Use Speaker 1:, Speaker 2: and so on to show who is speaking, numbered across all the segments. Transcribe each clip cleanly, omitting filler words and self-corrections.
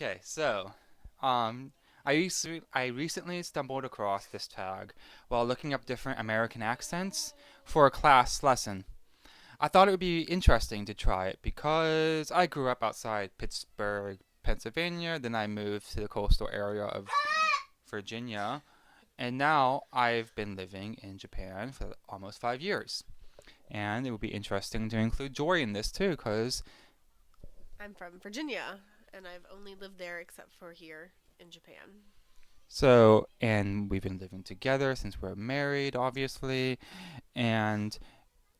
Speaker 1: Okay, so I recently stumbled across this tag while looking up different American accents for a class lesson. I thought it would be interesting to try it because I grew up outside Pittsburgh, Pennsylvania, then I moved to the coastal area of Virginia, and now I've been living in Japan for almost 5 years. And it would be interesting to include Joy in this too, because
Speaker 2: I'm from Virginia, and I've only lived there except for here in Japan.
Speaker 1: and we've been living together since we're married, obviously, and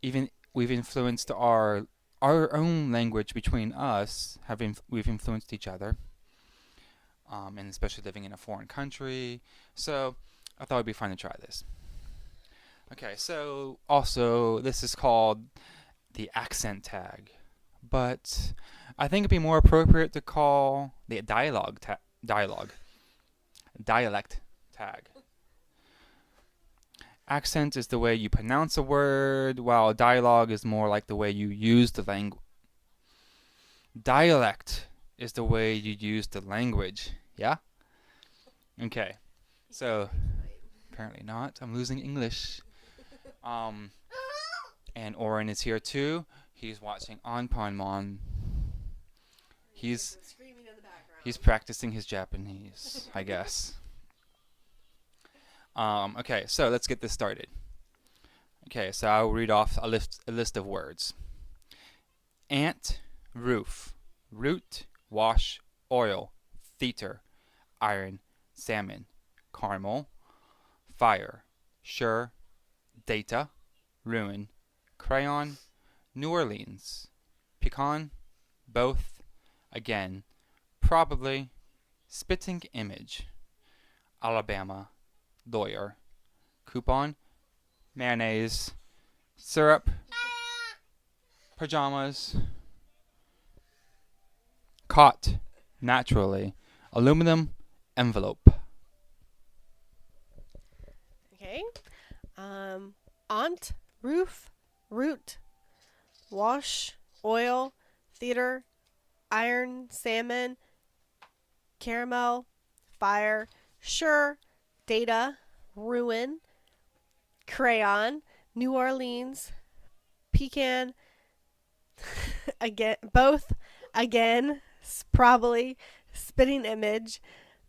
Speaker 1: even we've influenced our own language between us. We've influenced each other, and especially living in a foreign country. So I thought it'd be fun to try this. Okay, so also this is called the accent tag, but I think it'd be more appropriate to call the dialogue dialect tag. Accent is the way you pronounce a word, while dialogue is more like the way you use the language. Dialect is the way you use the language. Yeah? Okay.
Speaker 2: You can't
Speaker 1: So,
Speaker 2: read tonight.
Speaker 1: apparently not. I'm losing English. Um, and Oren is here too. He's watching Anpanmon.
Speaker 2: And you hear
Speaker 1: He's
Speaker 2: some screaming in the
Speaker 1: he's
Speaker 2: background.
Speaker 1: practicing his Japanese, I guess. Okay, so let's get this started. Okay, so I'll read off a list of words. Ant, roof, root, wash, oil, theater, iron, salmon, caramel, fire, sure, data, ruin, crayon, New Orleans, pecan, both, again, probably, spitting image, Alabama, lawyer, coupon, mayonnaise, syrup, pajamas, caught, naturally, aluminum, envelope.
Speaker 2: Okay. Um, aunt, roof, root, wash, oil, theater, iron, salmon, caramel, fire, sure, data, ruin, crayon, New Orleans, pecan, again, both, again, probably, spitting image,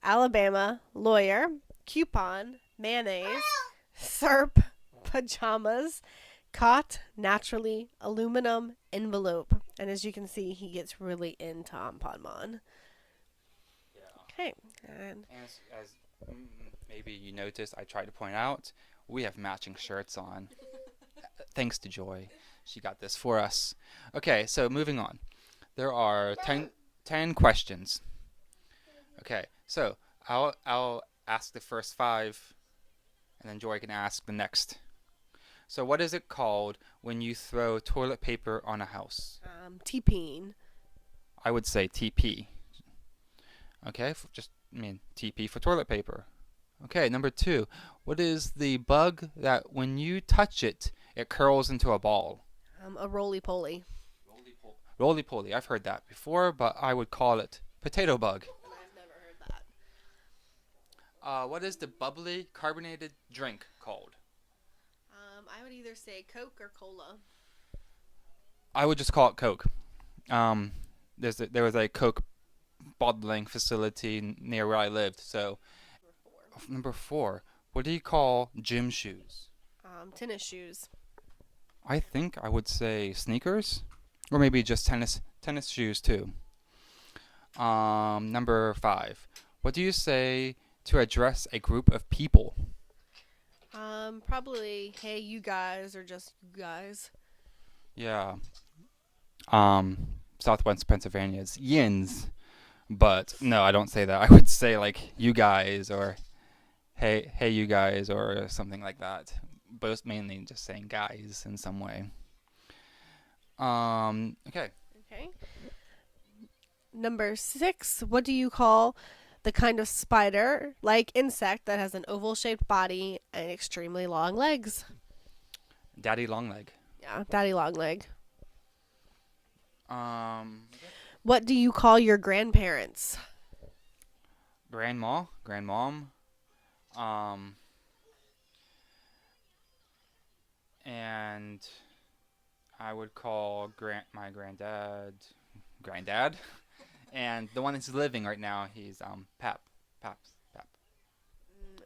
Speaker 2: Alabama, lawyer, coupon, mayonnaise, syrup, pajamas, caught, naturally, aluminum, envelope. And as you can see, he gets really into Ampanmon.
Speaker 1: Yeah.
Speaker 2: Okay, and
Speaker 1: As maybe you noticed, I tried to point out, we have matching shirts on. Thanks to Joy. She got this for us. Okay, so moving on. There are ten questions. Okay, so I'll ask the first five, and then Joy can ask the next. So, what is it called when you throw toilet paper on a house?
Speaker 2: TPing.
Speaker 1: I would say TP. Okay, just I mean TP for toilet paper. Okay, number two. What is the bug that when you touch it, it curls into a ball?
Speaker 2: A roly poly.
Speaker 1: Roly poly. I've heard that before, but I would call it potato bug.
Speaker 2: And I've never heard that.
Speaker 1: What is the bubbly carbonated drink called?
Speaker 2: I would either say Coke or Cola.
Speaker 1: I would just call it Coke. Um, there was a Coke bottling facility near where I lived. So,
Speaker 2: Number four.
Speaker 1: number four. What do you call gym shoes?
Speaker 2: Tennis shoes.
Speaker 1: I think I would say sneakers, or maybe just tennis shoes too. Number five. What do you say to address a group of people?
Speaker 2: Probably hey you guys or just you guys.
Speaker 1: Yeah. Um, Southwest Pennsylvania is yins, but no, I don't say that. I would say like you guys or hey you guys or something like that. Both mainly just saying guys in some way. Okay.
Speaker 2: Okay. Number six. What do you call the kind of spider like insect that has an oval shaped body and extremely long legs?
Speaker 1: Daddy Longleg.
Speaker 2: Yeah, daddy long leg.
Speaker 1: Um,
Speaker 2: What do you call your grandparents?
Speaker 1: grandma, grandmom, um, and I would call my granddad, and the one that's living right now, he's Pap.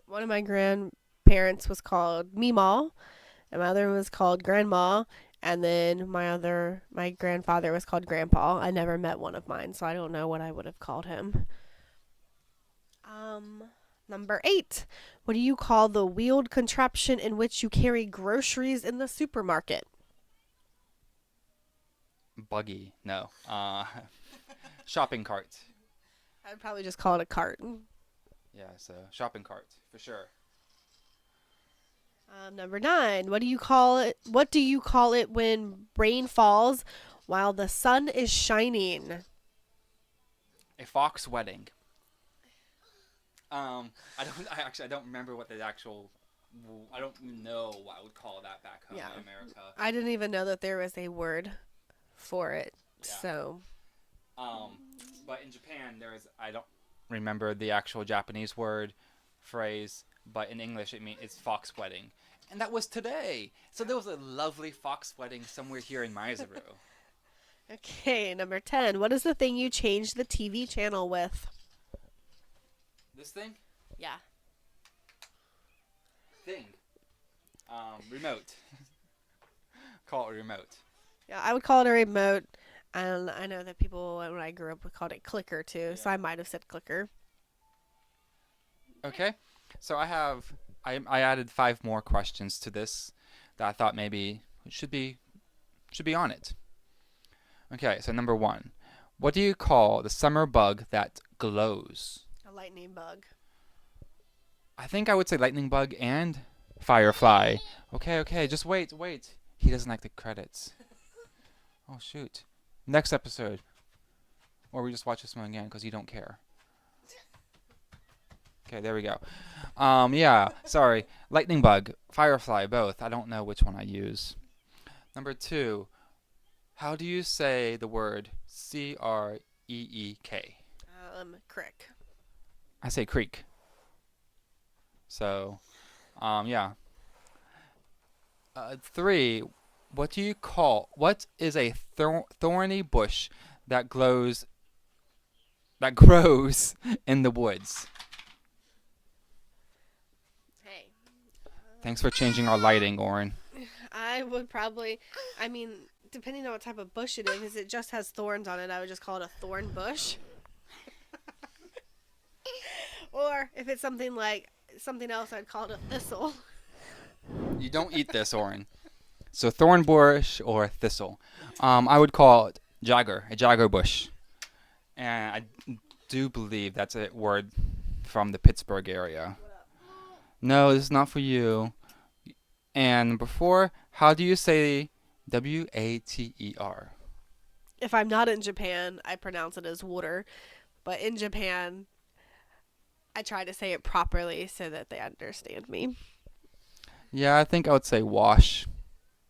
Speaker 2: One of my grandparents was called Meemaw, and my other was called Grandma, and then my grandfather was called Grandpa. I never met one of mine, so I don't know what I would have called him. Um, Number 8. What do you call the wheeled contraption in which you carry groceries in the supermarket?
Speaker 1: Buggy, no, shopping cart.
Speaker 2: I'd probably just call it a cart.
Speaker 1: Yeah, so shopping cart for sure.
Speaker 2: Number 9. What do you call it? What do you call it when rain falls while the sun is shining?
Speaker 1: A fox wedding. I don't remember what the actual. I don't know what I would call that back home
Speaker 2: Yeah.
Speaker 1: in America.
Speaker 2: I didn't even know that there was a word for it.
Speaker 1: Yeah.
Speaker 2: So,
Speaker 1: Um, but in Japan, I don't remember the actual Japanese word, phrase, but in English it's fox wedding, and that was today. So there was a lovely fox wedding somewhere here in Maizuru.
Speaker 2: okay, number 10. What is the thing you change the TV channel with?
Speaker 1: This thing,
Speaker 2: Yeah.
Speaker 1: thing, remote. Call it remote.
Speaker 2: Yeah, I would call it a remote. And I know that people, when I grew up, called it clicker too.
Speaker 1: Yeah.
Speaker 2: So I might have said clicker.
Speaker 1: Okay, so I added 5 more questions to this that I thought maybe should be on it. Okay, so number 1, what do you call the summer bug that glows?
Speaker 2: A lightning bug.
Speaker 1: I think I would say lightning bug and firefly. Okay, just wait. He doesn't like the credits. Oh shoot. Next episode, or we just watch this one again because you don't care. Okay, there we go. Yeah, sorry. Lightning bug, firefly, both. I don't know which one I use. Number 2, how do you say the word creek?
Speaker 2: Crick.
Speaker 1: I say creek. So, yeah. 3, what is a thorny bush that grows in the woods?
Speaker 2: Hey.
Speaker 1: Thanks for changing our lighting, Oren.
Speaker 2: I would probably, I mean, depending on what type of bush it is, if it just has thorns on it, I would just call it a thorn bush. Or if it's something else, I'd call it a thistle.
Speaker 1: You don't eat this, Oren. So thorn bush or thistle. I would call it a jagger bush. And I do believe that's a word from the Pittsburgh area. No, this is not for you. And number 4, how do you say water?
Speaker 2: If I'm not in Japan, I pronounce it as water. But in Japan, I try to say it properly so that they understand me.
Speaker 1: Yeah, I think I would say wash.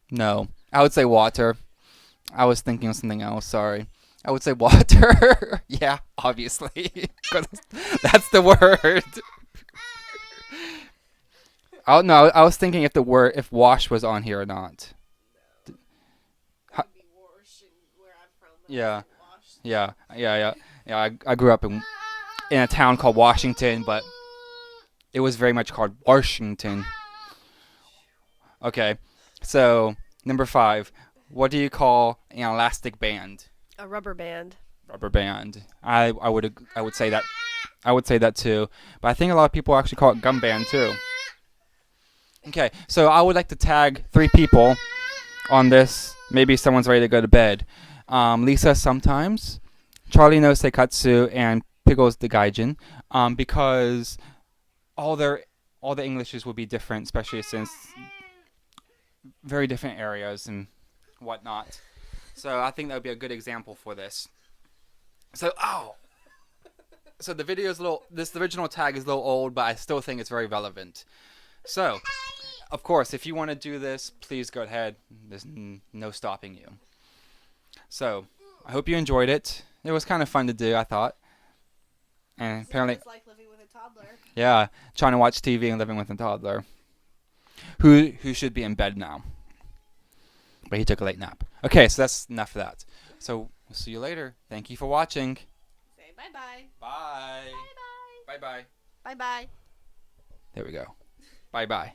Speaker 1: No, I would say water. I was thinking of something else, sorry. I would say water. Yeah, obviously. 'Cause that's the word. Oh no, I was thinking if wash was on here or not.
Speaker 2: That would be wash where I'm from.
Speaker 1: Yeah. Yeah. I grew up in a town called Washington, but it was very much called Washington. Okay, so number 5, what do you call an elastic band?
Speaker 2: A rubber band.
Speaker 1: Rubber band. I would say that. I would say that too, but I think a lot of people actually call it gum band too. Okay, so I would like to tag 3 people on this. Maybe someone's ready to go to bed. Lisa sometimes, Charlie no Seikatsu, and Pickles the Gaijin, because all the Englishes will be different, especially since very different areas and whatnot. So I think that would be a good example for this. So the video is this original tag is a little old, but I still think it's very relevant. So, of course, if you want to do this, please go ahead. There's no stopping you. So, I hope you enjoyed it. It was kind of fun to do, I thought. And apparently,
Speaker 2: It's like living with toddler.
Speaker 1: Yeah, trying to watch TV and living with a toddler who should be in bed now, but he took a late nap. Okay, so that's enough of that. So we'll see you later. Thank you for watching.
Speaker 2: Say bye bye.
Speaker 1: Bye.
Speaker 2: Bye bye.
Speaker 1: Bye bye.
Speaker 2: Bye bye.
Speaker 1: There we go. Bye bye.